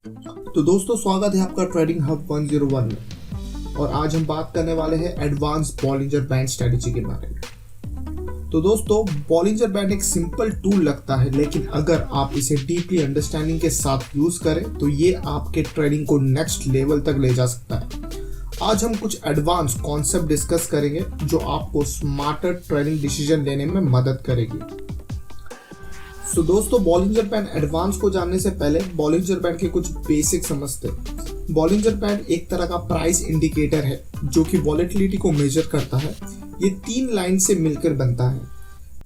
तो दोस्तों स्वागत है आपका ट्रेडिंग हब 101 में। और आज हम बात करने वाले हैं एडवांस बॉलिंजर बैंड स्ट्रेटेजी के बारे में। तो दोस्तों बॉलिंजर बैंड एक सिंपल टूल लगता है, लेकिन अगर आप इसे डीपली अंडरस्टैंडिंग के साथ यूज करें तो ये आपके ट्रेडिंग को नेक्स्ट लेवल तक ले जा सकता है। आज हम कुछ एडवांस कॉन्सेप्ट डिस्कस करेंगे जो आपको स्मार्टर ट्रेडिंग डिसीजन लेने में मदद करेगी। तो दोस्तों बॉलिंजर बैंड एडवांस को जानने से पहले बॉलिंजर बैंड के कुछ बेसिक समझते हैं। बॉलिंजर बैंड एक तरह का प्राइस इंडिकेटर है जो कि वॉलेटिलिटी को मेजर करता है। ये 3 लाइन से मिलकर बनता है,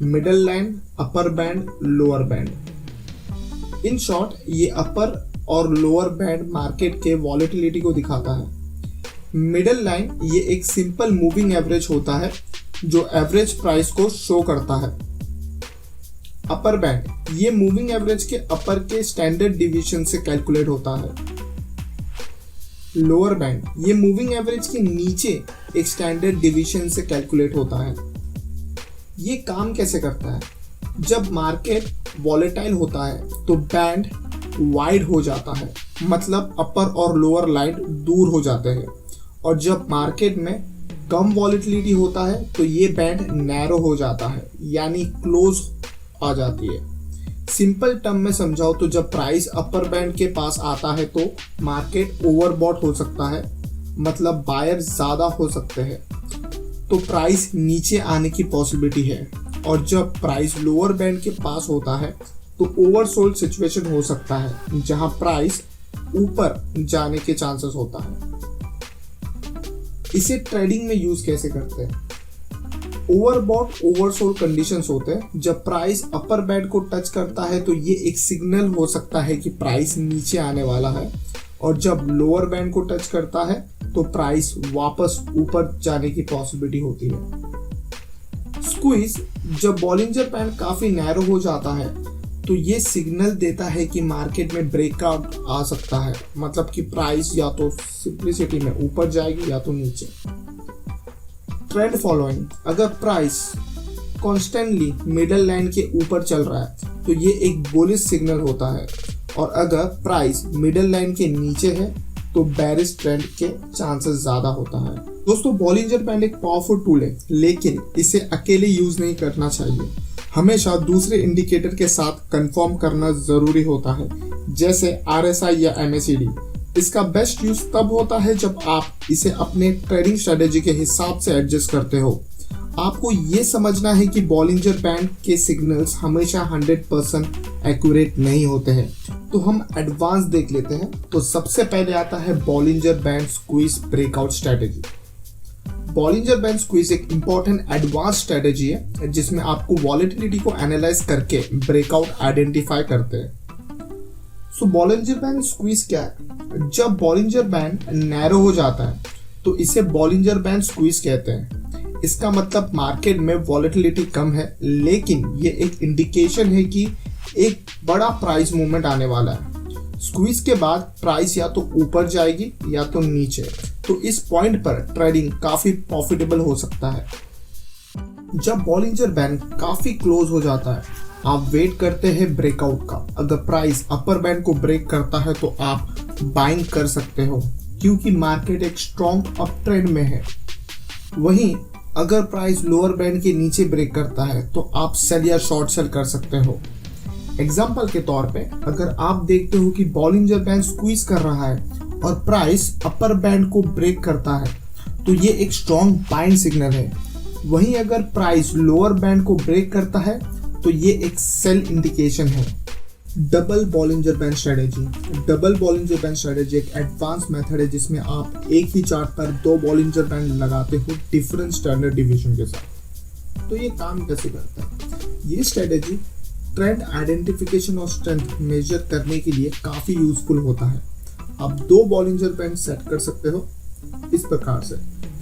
middle line, upper band, lower band. In short ये अपर और लोअर बैंड मार्केट के वॉलेटिलिटी को दिखाता है। मिडल लाइन ये एक सिंपल मूविंग एवरेज होता है जो एवरेज प्राइस को शो करता है। अपर बैंड ये मूविंग एवरेज के अपर के स्टैंडर्ड डिवीजन से कैलकुलेट होता है। लोअर बैंड ये मूविंग एवरेज के नीचे एक स्टैंडर्ड डिवीजन से कैलकुलेट होता है। ये काम कैसे करता है? जब मार्केट वॉलेटाइल होता है तो बैंड वाइड हो जाता है, मतलब अपर और लोअर लाइन दूर हो जाते हैं। और जब मार्केट में कम वॉलेटिलिटी होता है तो ये बैंड नैरो हो जाता है, यानी क्लोज आ जाती है। सिंपल टर्म में समझाओ तो जब प्राइस अपर बैंड के पास आता है तो मार्केट ओवरबॉट हो सकता है, मतलब बायर ज्यादा हो सकते हैं, तो प्राइस नीचे आने की पॉसिबिलिटी है। और जब प्राइस लोअर बैंड के पास होता है तो ओवरसोल्ड सिचुएशन हो सकता है, जहां प्राइस ऊपर जाने के चांसेस होता है। इसे ट्रेडिंग में यूज कैसे करते हैं? ओवरबॉट ओवरसोल्ड कंडीशंस होते हैं। जब प्राइस अपर बैंड को टच करता है तो ये एक सिग्नल हो सकता है कि प्राइस नीचे आने वाला है, और जब लोअर बैंड को टच करता है तो प्राइस वापस ऊपर जाने की पॉसिबिलिटी होती है। स्क्वीज जब बॉलिंजर बैंड काफी नैरो हो जाता है तो ये सिग्नल देता है कि मार्केट में ब्रेकआउट आ सकता है, मतलब कि प्राइस या तो सिंप्लिसिटी में ऊपर जाएगी या तो नीचे। ट्रेंड फॉलोइंग अगर प्राइस कॉन्स्टेंटली मिडल लाइन के ऊपर चल रहा है तो ये एक बुलिश सिग्नल होता है, और अगर प्राइस मिडल लाइन के नीचे है तो बेरिश ट्रेंड के चांसेस ज्यादा होता है। दोस्तों बॉलिंजर बैंड एक पावरफुल टूल है, लेकिन इसे अकेले यूज नहीं करना चाहिए। हमेशा दूसरे इंडिकेटर के साथ कंफर्म करना जरूरी होता है, जैसे RSI या MACD। इसका बेस्ट यूज तब होता है जब आप इसे अपने ट्रेडिंग स्ट्रेटेजी के हिसाब से एडजस्ट करते हो। आपको ये समझना है कि बॉलिंजर बैंड के सिग्नल्स हमेशा 100% एक्यूरेट नहीं होते हैं। तो हम एडवांस देख लेते हैं। तो सबसे पहले आता है Bollinger band squeeze breakout strategy. Bollinger band squeeze एक इंपॉर्टेंट एडवांस स्ट्रेटेजी है जिसमें आपको वॉलेटिलिटी को एनालाइज करके ब्रेकआउट आइडेंटिफाई करते हैं। सो बॉलिंजर बैंड स्क्वीज क्या है? जब बॉलिंजर बैंड नैरो हो जाता है तो इसे बॉलिंजर बैंड स्क्वीज कहते हैं। इसका मतलब मार्केट में वॉलेटिलिटी कम है, लेकिन ये एक इंडिकेशन है कि एक बड़ा प्राइस मूवमेंट आने वाला है। स्क्वीज के बाद प्राइस या तो ऊपर जाएगी या तो नीचे, तो इस पॉइंट पर ट्रेडिंग काफी प्रॉफिटेबल हो सकता है। जब बॉलिंजर बैंड काफी क्लोज हो जाता है आप वेट करते हैं ब्रेकआउट का। अगर प्राइस अपर बैंड को ब्रेक करता है तो आप बाइंग कर सकते हो, क्योंकि मार्केट एक स्ट्रॉन्ग अप ट्रेंड में है। वहीं अगर प्राइस लोअर बैंड के नीचे ब्रेक करता है तो आप सेल या शॉर्ट सेल कर सकते हो। एग्जाम्पल के तौर पे अगर आप देखते हो कि बॉलिंजर बैंड स्क्वीज कर रहा है और प्राइस अपर बैंड को ब्रेक करता है तो ये एक स्ट्रॉन्ग बाइंग सिग्नल है। वहीं अगर प्राइस लोअर बैंड को ब्रेक करता है तो ये एक सेल इंडिकेशन है। Double Bollinger band strategy. Double Bollinger band strategy एक एडवांस मेथड है जिसमें आप एक ही चार्ट पर 2 बॉलिंजर बैंड लगाते हो डिफरेंट स्टैंडर्ड डिवीजन के साथ। तो ये काम कैसे करता है? ये स्ट्रेटेजी ट्रेंड आइडेंटिफिकेशन और स्ट्रेंथ मेजर करने के लिए काफी यूजफुल होता है। आप 2 बॉलिंजर बैंड सेट कर सकते हो इस प्रकार से।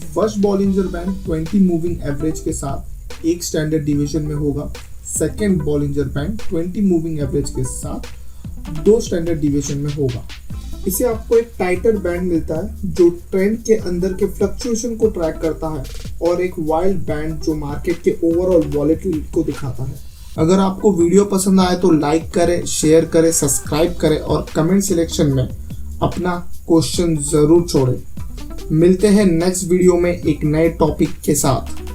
First Bollinger band 20 moving average के साथ एक स्टैंडर्ड डिवीजन में होगा। Second Bollinger band 20 moving average के साथ 2 स्टैंडर्ड डिवीजन में होगा। इसे आपको एक टाइटर बैंड मिलता है जो ट्रेंड के अंदर के फ्लक्चुएशन को ट्रैक करता है, और एक वाइल्ड बैंड जो मार्केट के ओवरऑल वॉलेटिलिटी को दिखाता है। अगर आपको वीडियो पसंद आए तो लाइक करें, शेयर करें, सब्सक्राइब करें और कमेंट सिलेक्शन में अपना क्वेश्चन जरूर छोड़ें। मिलते हैं नेक्स्ट वीडियो में एक नए टॉपिक के साथ।